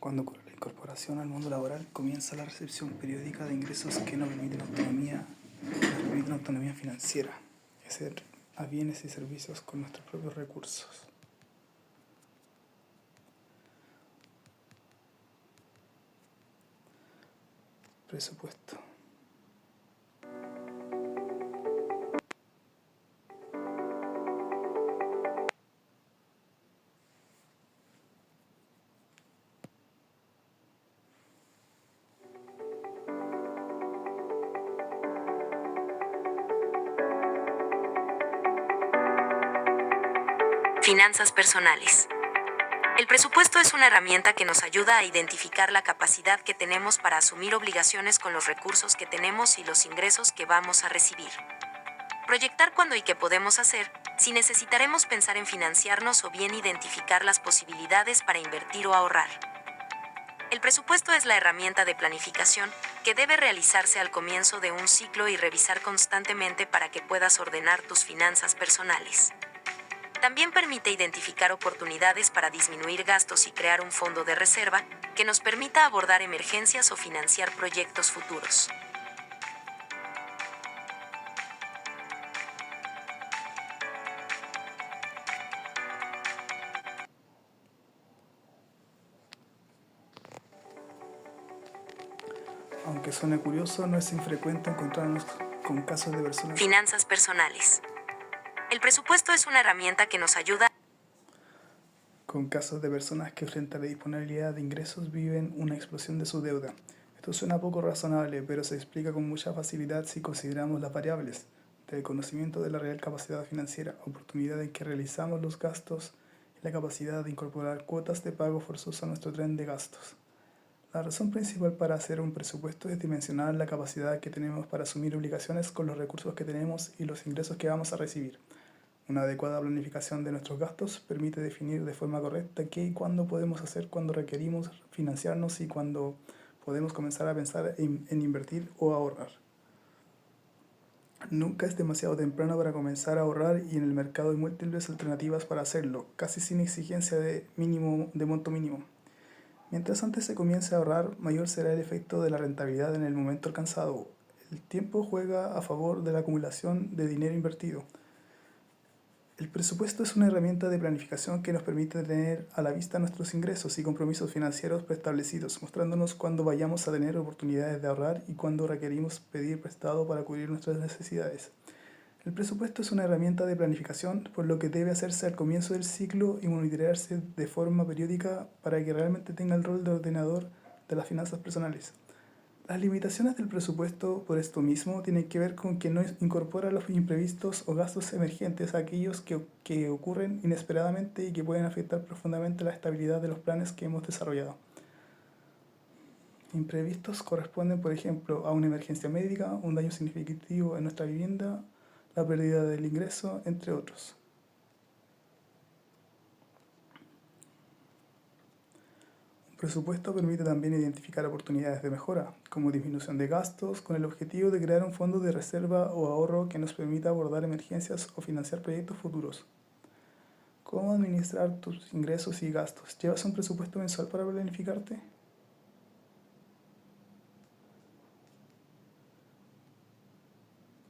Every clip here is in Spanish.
Cuando ocurre la incorporación al mundo laboral, comienza la recepción periódica de ingresos que nos permiten autonomía financiera, acceder a bienes y servicios con nuestros propios recursos. Presupuesto. Finanzas personales. El presupuesto es una herramienta que nos ayuda a identificar la capacidad que tenemos para asumir obligaciones con los recursos que tenemos y los ingresos que vamos a recibir. Proyectar cuándo y qué podemos hacer, si necesitaremos pensar en financiarnos o bien identificar las posibilidades para invertir o ahorrar. El presupuesto es la herramienta de planificación que debe realizarse al comienzo de un ciclo y revisar constantemente para que puedas ordenar tus finanzas personales. También permite identificar oportunidades para disminuir gastos y crear un fondo de reserva que nos permita abordar emergencias o financiar proyectos futuros. Aunque suene curioso, no es infrecuente encontrarnos con casos de personas Finanzas personales. El presupuesto es una herramienta que nos ayuda que frente a la disponibilidad de ingresos viven una explosión de su deuda. Esto suena poco razonable, pero se explica con mucha facilidad si consideramos las variables del conocimiento de la real capacidad financiera, oportunidad en que realizamos los gastos y la capacidad de incorporar cuotas de pago forzoso a nuestro tren de gastos. La razón principal para hacer un presupuesto es dimensionar la capacidad que tenemos para asumir obligaciones con los recursos que tenemos y los ingresos que vamos a recibir. Una adecuada planificación de nuestros gastos permite definir de forma correcta qué y cuándo podemos hacer cuando requerimos financiarnos y cuándo podemos comenzar a pensar en invertir o ahorrar. Nunca es demasiado temprano para comenzar a ahorrar y en el mercado hay múltiples alternativas para hacerlo, casi sin exigencia de monto mínimo. Mientras antes se comience a ahorrar, mayor será el efecto de la rentabilidad en el momento alcanzado. El tiempo juega a favor de la acumulación de dinero invertido. El presupuesto es una herramienta de planificación que nos permite tener a la vista nuestros ingresos y compromisos financieros preestablecidos, mostrándonos cuándo vayamos a tener oportunidades de ahorrar y cuándo requerimos pedir prestado para cubrir nuestras necesidades. El presupuesto es una herramienta de planificación, por lo que debe hacerse al comienzo del ciclo y monitorearse de forma periódica para que realmente tenga el rol de ordenador de las finanzas personales. Las limitaciones del presupuesto, por esto mismo, tienen que ver con que no incorpora los imprevistos o gastos emergentes, aquellos que ocurren inesperadamente y que pueden afectar profundamente la estabilidad de los planes que hemos desarrollado. Imprevistos corresponden, por ejemplo, a una emergencia médica, un daño significativo en nuestra vivienda, la pérdida del ingreso, entre otros. Un presupuesto permite también identificar oportunidades de mejora, como disminución de gastos, con el objetivo de crear un fondo de reserva o ahorro que nos permita abordar emergencias o financiar proyectos futuros. ¿Cómo administrar tus ingresos y gastos? ¿Llevas un presupuesto mensual para planificarte?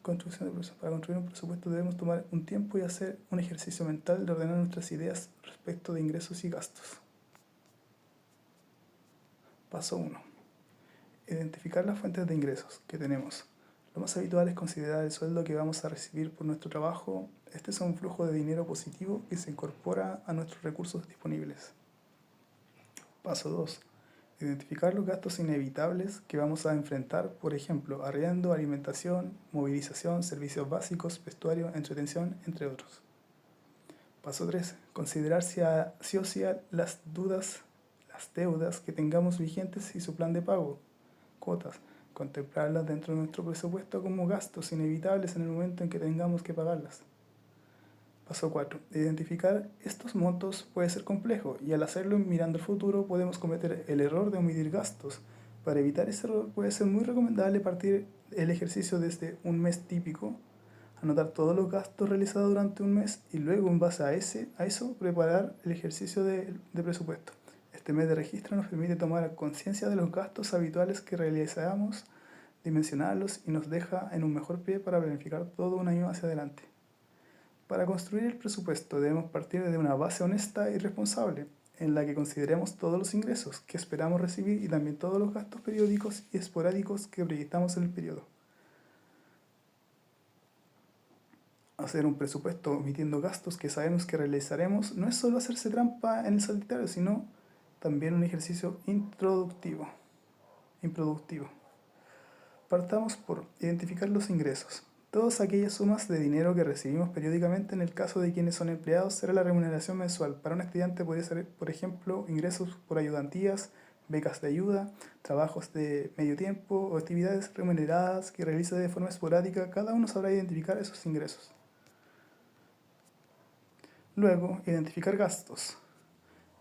Para construir un presupuesto debemos tomar un tiempo y hacer un ejercicio mental de ordenar nuestras ideas respecto de ingresos y gastos. Paso 1. Identificar las fuentes de ingresos que tenemos. Lo más habitual es considerar el sueldo que vamos a recibir por nuestro trabajo. Este es un flujo de dinero positivo que se incorpora a nuestros recursos disponibles. Paso 2. Identificar los gastos inevitables que vamos a enfrentar, por ejemplo, arriendo, alimentación, movilización, servicios básicos, vestuario, entretención, entre otros. Paso 3. Considerar sí o sí las deudas que tengamos vigentes y su plan de pago, cuotas. Contemplarlas dentro de nuestro presupuesto como gastos inevitables en el momento en que tengamos que pagarlas. Paso 4. Identificar estos montos puede ser complejo y al hacerlo mirando el futuro podemos cometer el error de omitir gastos. Para evitar ese error puede ser muy recomendable partir el ejercicio desde un mes típico, anotar todos los gastos realizados durante un mes y luego en base a eso preparar el ejercicio de presupuesto. Este mes de registro nos permite tomar conciencia de los gastos habituales que realizamos, dimensionarlos y nos deja en un mejor pie para planificar todo un año hacia adelante. Para construir el presupuesto debemos partir de una base honesta y responsable, en la que consideremos todos los ingresos que esperamos recibir y también todos los gastos periódicos y esporádicos que proyectamos en el periodo. Hacer un presupuesto omitiendo gastos que sabemos que realizaremos no es solo hacerse trampa en el solitario, sino también un ejercicio improductivo. Partamos por identificar los ingresos. Todas aquellas sumas de dinero que recibimos periódicamente. En el caso de quienes son empleados, será la remuneración mensual. Para un estudiante podría ser, por ejemplo, ingresos por ayudantías, becas de ayuda, trabajos de medio tiempo o actividades remuneradas que realice de forma esporádica. Cada uno sabrá identificar esos ingresos. Luego, identificar gastos.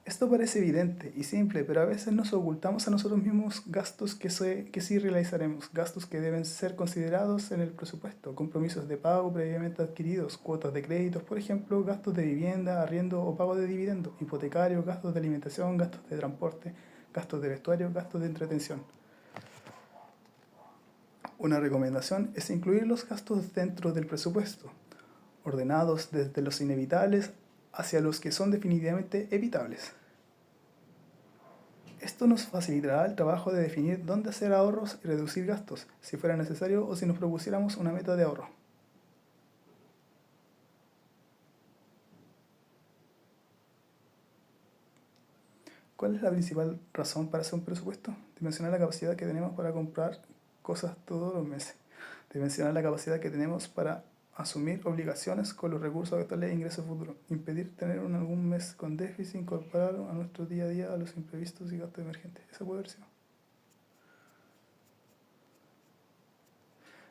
Esto parece evidente y simple, pero a veces nos ocultamos a nosotros mismos gastos que sí realizaremos, gastos que deben ser considerados en el presupuesto, compromisos de pago previamente adquiridos, cuotas de créditos, por ejemplo, gastos de vivienda, arriendo o pago de dividendo, hipotecarios, gastos de alimentación, gastos de transporte, gastos de vestuario, gastos de entretención. Una recomendación es incluir los gastos dentro del presupuesto, ordenados desde los inevitables hacia los que son definitivamente evitables. Esto nos facilitará el trabajo de definir dónde hacer ahorros y reducir gastos, si fuera necesario o si nos propusiéramos una meta de ahorro. ¿Cuál es la principal razón para hacer un presupuesto? Dimensionar la capacidad que tenemos para comprar cosas todos los meses. Dimensionar la capacidad que tenemos para asumir obligaciones con los recursos actuales e ingresos futuros. Impedir tener algún mes con déficit, incorporar a nuestro día a día a los imprevistos y gastos emergentes. Esa puede haber sido.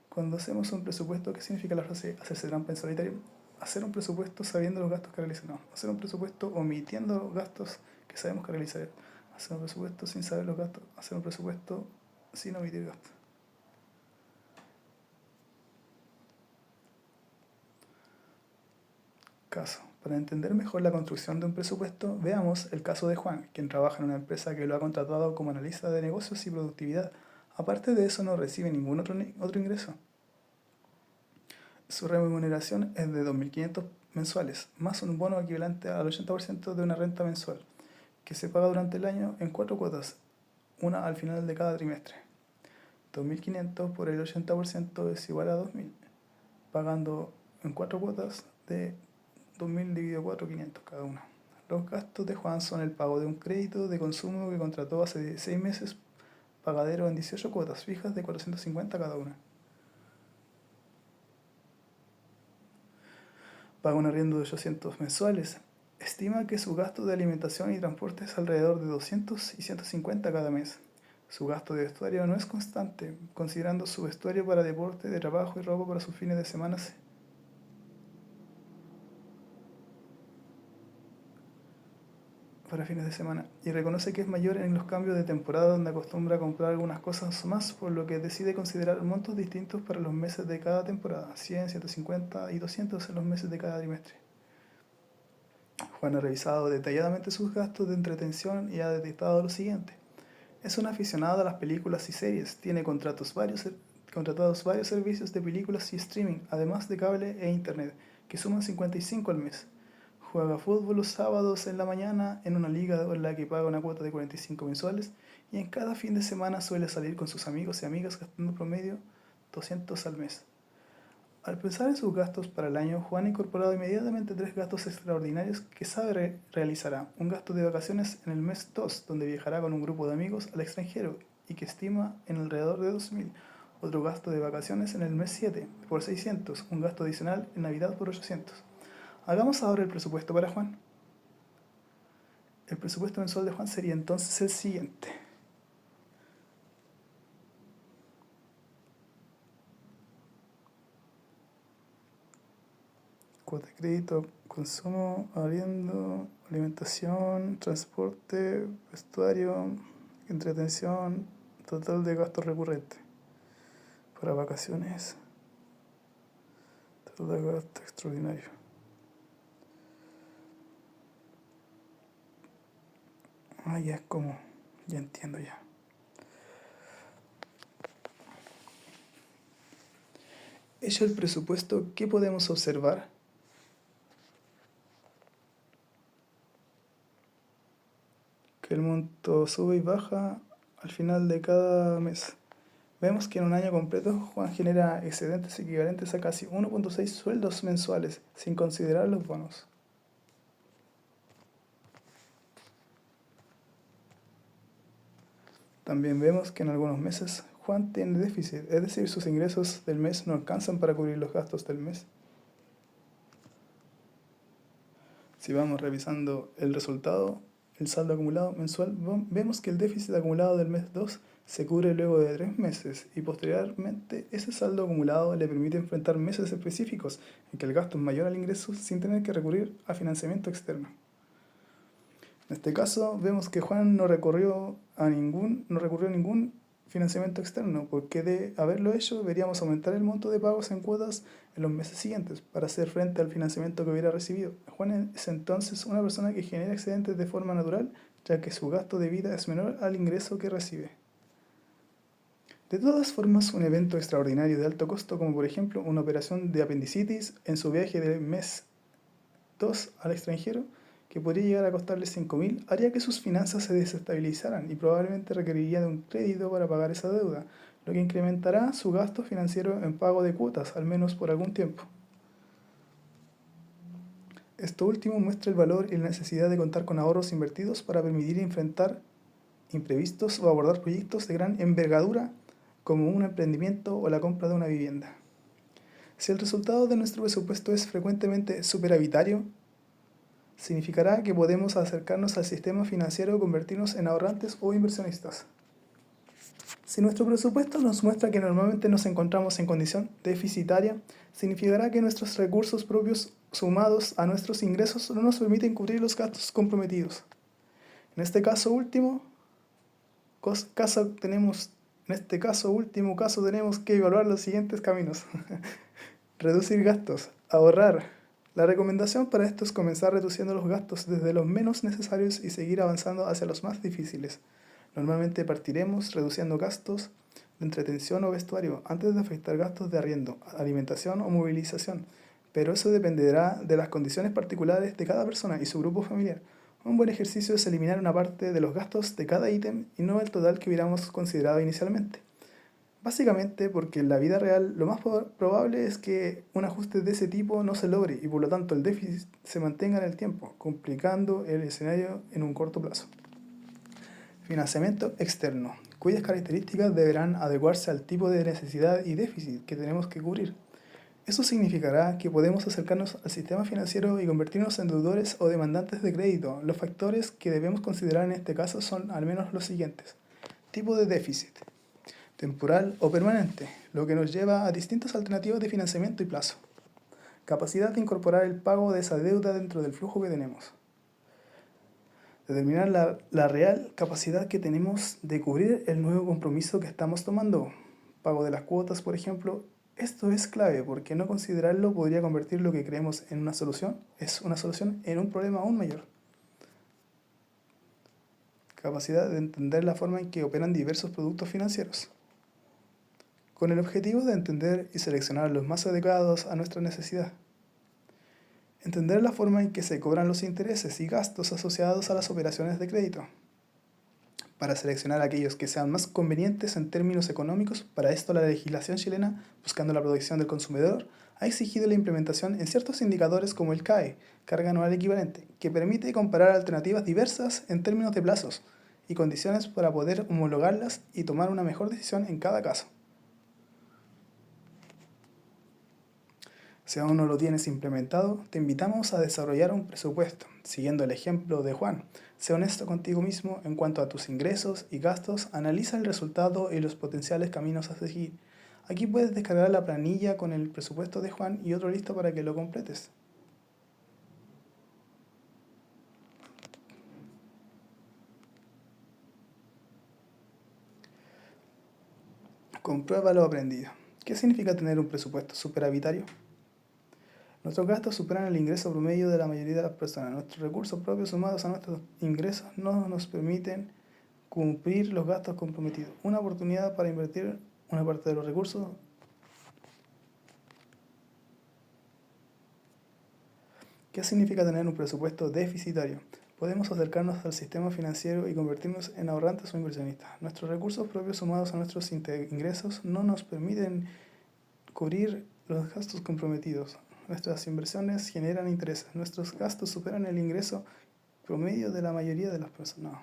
Cuando hacemos un presupuesto, ¿qué significa la frase hacerse trampa en solitario? Hacer un presupuesto sabiendo los gastos que realizamos. Hacer un presupuesto omitiendo los gastos que sabemos que realizaremos. Hacer un presupuesto sin saber los gastos. Hacer un presupuesto sin omitir gastos. Caso. Para entender mejor la construcción de un presupuesto, veamos el caso de Juan, quien trabaja en una empresa que lo ha contratado como analista de negocios y productividad. Aparte de eso, no recibe ningún otro ingreso. Su remuneración es de 2.500 mensuales, más un bono equivalente al 80% de una renta mensual, que se paga durante el año en 4 cuotas, una al final de cada trimestre. 2.500 por el 80% es igual a 2.000, pagando en 4 cuotas de 2.000 dividido 4, 500 cada una. Los gastos de Juan son el pago de un crédito de consumo que contrató hace 6 meses, pagadero en 18 cuotas fijas de 450 cada una. Paga un arriendo de 800 mensuales. Estima que su gasto de alimentación y transporte es alrededor de 200 y 150 cada mes. Su gasto de vestuario no es constante, considerando su vestuario para deporte, de trabajo y ropa para sus fines de semana. Y reconoce que es mayor en los cambios de temporada, donde acostumbra a comprar algunas cosas más, por lo que decide considerar montos distintos para los meses de cada temporada, 100, 150 y 200 en los meses de cada trimestre. Juan ha revisado detalladamente sus gastos de entretención y ha detectado lo siguiente. Es un aficionado a las películas y series, tiene contratados varios servicios de películas y streaming, además de cable e internet, que suman 55 al mes. Juega fútbol los sábados en la mañana en una liga en la que paga una cuota de 45 mensuales y en cada fin de semana suele salir con sus amigos y amigas gastando promedio 200 al mes. Al pensar en sus gastos para el año, Juan ha incorporado inmediatamente 3 gastos extraordinarios que sabe realizará. Un gasto de vacaciones en el mes 2, donde viajará con un grupo de amigos al extranjero y que estima en alrededor de 2.000. Otro gasto de vacaciones en el mes 7, por 600. Un gasto adicional en Navidad por 800. Hagamos ahora el presupuesto para Juan. El presupuesto mensual de Juan sería entonces el siguiente. Cuota de crédito, consumo, arriendo, alimentación, transporte, vestuario, entretención, total de gastos recurrentes. Para vacaciones, total de gasto extraordinario. Ah, ya es como, ya entiendo ya. Hecho el presupuesto, ¿qué podemos observar? Que el monto sube y baja al final de cada mes. Vemos que en un año completo Juan genera excedentes equivalentes a casi 1.6 sueldos mensuales, sin considerar los bonos. También vemos que en algunos meses Juan tiene déficit, es decir, sus ingresos del mes no alcanzan para cubrir los gastos del mes. Si vamos revisando el resultado, el saldo acumulado mensual, vemos que el déficit acumulado del mes 2 se cubre luego de 3 meses y posteriormente ese saldo acumulado le permite enfrentar meses específicos en que el gasto es mayor al ingreso sin tener que recurrir a financiamiento externo. En este caso vemos que Juan no recurrió a ningún financiamiento externo, porque de haberlo hecho deberíamos aumentar el monto de pagos en cuotas en los meses siguientes para hacer frente al financiamiento que hubiera recibido. Juan es entonces una persona que genera excedentes de forma natural, ya que su gasto de vida es menor al ingreso que recibe. De todas formas, un evento extraordinario de alto costo, como por ejemplo una operación de apendicitis en su viaje del mes 2 al extranjero, que podría llegar a costarle 5.000, haría que sus finanzas se desestabilizaran y probablemente requeriría de un crédito para pagar esa deuda, lo que incrementará su gasto financiero en pago de cuotas, al menos por algún tiempo. Esto último muestra el valor y la necesidad de contar con ahorros invertidos para permitir enfrentar imprevistos o abordar proyectos de gran envergadura como un emprendimiento o la compra de una vivienda. Si el resultado de nuestro presupuesto es frecuentemente superavitario, significará que podemos acercarnos al sistema financiero y convertirnos en ahorrantes o inversionistas. Si nuestro presupuesto nos muestra que normalmente nos encontramos en condición deficitaria, significará que nuestros recursos propios sumados a nuestros ingresos no nos permiten cubrir los gastos comprometidos. En este caso último tenemos que evaluar los siguientes caminos. Reducir gastos, ahorrar. La recomendación para esto es comenzar reduciendo los gastos desde los menos necesarios y seguir avanzando hacia los más difíciles. Normalmente partiremos reduciendo gastos de entretención o vestuario antes de afectar gastos de arriendo, alimentación o movilización, pero eso dependerá de las condiciones particulares de cada persona y su grupo familiar. Un buen ejercicio es eliminar una parte de los gastos de cada ítem y no el total que hubiéramos considerado inicialmente. Básicamente porque en la vida real lo más probable es que un ajuste de ese tipo no se logre y por lo tanto el déficit se mantenga en el tiempo, complicando el escenario en un corto plazo. Financiamiento externo, cuyas características deberán adecuarse al tipo de necesidad y déficit que tenemos que cubrir. Eso significará que podemos acercarnos al sistema financiero y convertirnos en deudores o demandantes de crédito. Los factores que debemos considerar en este caso son al menos los siguientes. Tipo de déficit, temporal o permanente, lo que nos lleva a distintas alternativas de financiamiento y plazo. Capacidad de incorporar el pago de esa deuda dentro del flujo que tenemos. Determinar la real capacidad que tenemos de cubrir el nuevo compromiso que estamos tomando. Pago de las cuotas, por ejemplo. Esto es clave porque no considerarlo podría convertir lo que creemos en una solución en un problema aún mayor. Capacidad de entender la forma en que operan diversos productos financieros, con el objetivo de entender y seleccionar los más adecuados a nuestra necesidad. Entender la forma en que se cobran los intereses y gastos asociados a las operaciones de crédito. Para seleccionar aquellos que sean más convenientes en términos económicos, para esto la legislación chilena, buscando la protección del consumidor, ha exigido la implementación en ciertos indicadores como el CAE, carga anual equivalente, que permite comparar alternativas diversas en términos de plazos y condiciones para poder homologarlas y tomar una mejor decisión en cada caso. Si aún no lo tienes implementado, te invitamos a desarrollar un presupuesto, siguiendo el ejemplo de Juan. Sé honesto contigo mismo en cuanto a tus ingresos y gastos, analiza el resultado y los potenciales caminos a seguir. Aquí puedes descargar la planilla con el presupuesto de Juan y otro listo para que lo completes. Comprueba lo aprendido. ¿Qué significa tener un presupuesto superavitario? Nuestros gastos superan el ingreso promedio de la mayoría de las personas. Nuestros recursos propios sumados a nuestros ingresos no nos permiten cumplir los gastos comprometidos. Una oportunidad para invertir una parte de los recursos. ¿Qué significa tener un presupuesto deficitario? Podemos acercarnos al sistema financiero y convertirnos en ahorrantes o inversionistas. Nuestros recursos propios sumados a nuestros ingresos no nos permiten cubrir los gastos comprometidos. Nuestras inversiones generan intereses. Nuestros gastos superan el ingreso promedio de la mayoría de las personas.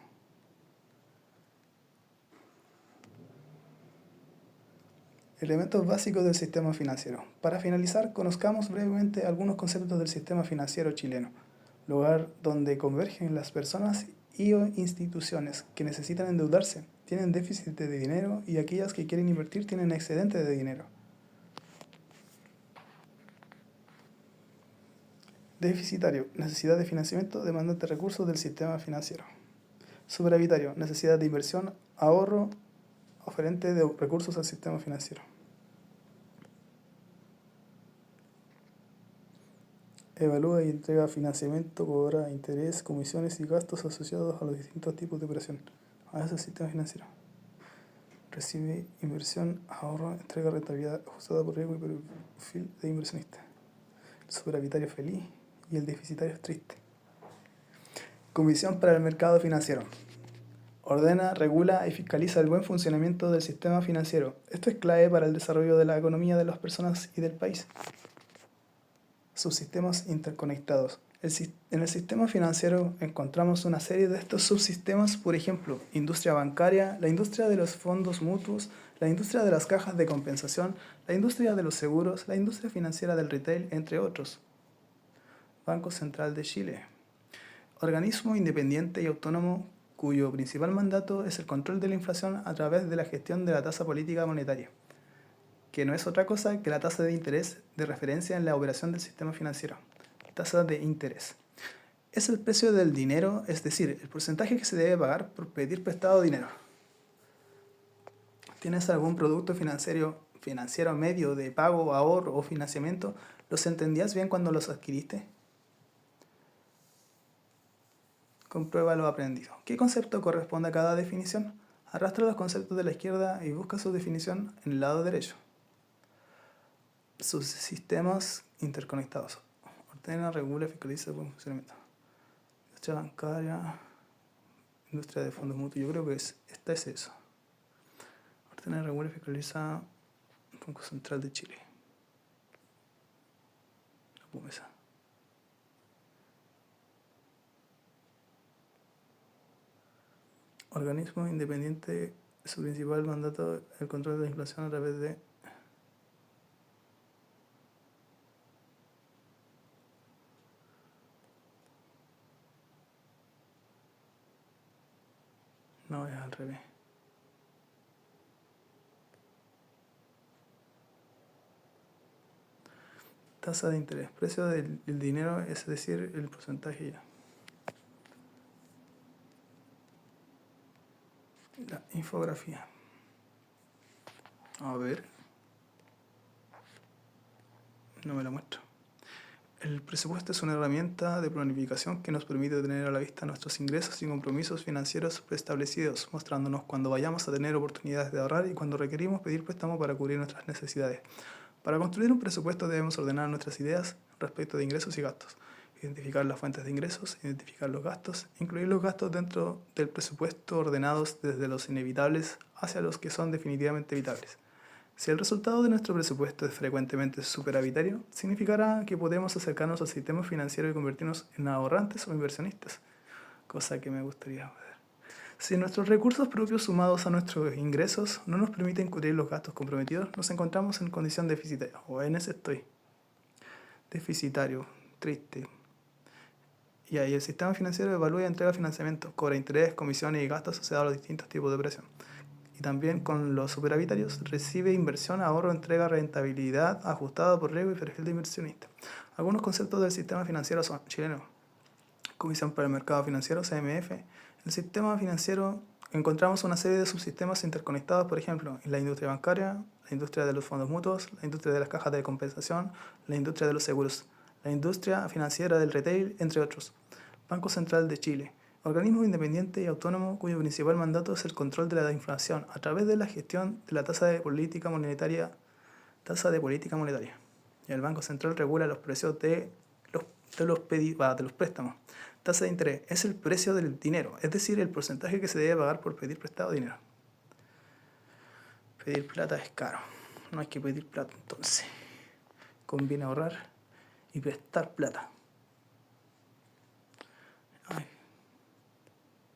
Elementos básicos del sistema financiero. Para finalizar, conozcamos brevemente algunos conceptos del sistema financiero chileno, lugar donde convergen las personas y instituciones que necesitan endeudarse, tienen déficit de dinero y aquellas que quieren invertir tienen excedente de dinero. Deficitario, necesidad de financiamiento demandante de recursos del sistema financiero. Superavitario, necesidad de inversión, ahorro, oferente de recursos al sistema financiero. Evalúa y entrega financiamiento, cobra interés, comisiones y gastos asociados a los distintos tipos de operación. A ese sistema financiero. Recibe inversión, ahorro, entrega rentabilidad ajustada por riesgo y perfil de inversionista. El superavitario feliz y el deficitario triste. Comisión para el mercado financiero. Ordena, regula y fiscaliza el buen funcionamiento del sistema financiero. Esto es clave para el desarrollo de la economía de las personas y del país. Subsistemas interconectados. En el sistema financiero encontramos una serie de estos subsistemas, por ejemplo, industria bancaria, la industria de los fondos mutuos, la industria de las cajas de compensación, la industria de los seguros, la industria financiera del retail, entre otros. Banco Central de Chile. Organismo independiente y autónomo cuyo principal mandato es el control de la inflación a través de la gestión de la tasa política monetaria, que no es otra cosa que la tasa de interés de referencia en la operación del sistema financiero. Tasa de interés. Es el precio del dinero, es decir, el porcentaje que se debe pagar por pedir prestado dinero. ¿Tienes algún producto financiero medio de pago, ahorro o financiamiento? ¿Los entendías bien cuando los adquiriste? Comprueba lo aprendido. ¿Qué concepto corresponde a cada definición? Arrastra los conceptos de la izquierda y busca su definición en el lado derecho. Subsistemas interconectados. Ordena, regula, fiscaliza el buen funcionamiento. Industria bancaria, industria de fondos mutuos. Yo creo que esta es eso. Ordena, regula, fiscaliza el Banco Central de Chile. La PUMESA. Organismo independiente, su principal mandato es el control de la inflación a través de no, es al revés. Tasa de interés, precio del dinero, es decir, el porcentaje ya. La infografía. A ver. No me la muestro. El presupuesto es una herramienta de planificación que nos permite tener a la vista nuestros ingresos y compromisos financieros preestablecidos, mostrándonos cuando vayamos a tener oportunidades de ahorrar y cuando requerimos pedir préstamo para cubrir nuestras necesidades. Para construir un presupuesto debemos ordenar nuestras ideas respecto de ingresos y gastos, identificar las fuentes de ingresos, identificar los gastos, incluir los gastos dentro del presupuesto ordenados desde los inevitables hacia los que son definitivamente evitables. Si el resultado de nuestro presupuesto es frecuentemente superavitario, significará que podemos acercarnos al sistema financiero y convertirnos en ahorrantes o inversionistas, cosa que me gustaría ver. Si nuestros recursos propios sumados a nuestros ingresos no nos permiten cubrir los gastos comprometidos, nos encontramos en condición deficitaria, o en ese estoy. Deficitario, triste. Y ahí el sistema financiero evalúa y entrega financiamiento, cobra interés, comisiones y gastos asociados a los distintos tipos de operación. Y también con los superavitarios recibe inversión, ahorro, entrega, rentabilidad ajustada por riesgo y perfil de inversionista. Algunos conceptos del sistema financiero son chileno. Comisión para el Mercado Financiero, CMF. En el sistema financiero encontramos una serie de subsistemas interconectados, por ejemplo, en la industria bancaria, la industria de los fondos mutuos, la industria de las cajas de compensación, la industria de los seguros, la industria financiera del retail, entre otros. Banco Central de Chile, organismo independiente y autónomo cuyo principal mandato es el control de la inflación a través de la gestión de la tasa de política monetaria. Y el Banco Central regula los precios de los préstamos. Tasa de interés es el precio del dinero, es decir, el porcentaje que se debe pagar por pedir prestado dinero. Pedir plata es caro, no hay que pedir plata entonces. Conviene ahorrar y prestar plata.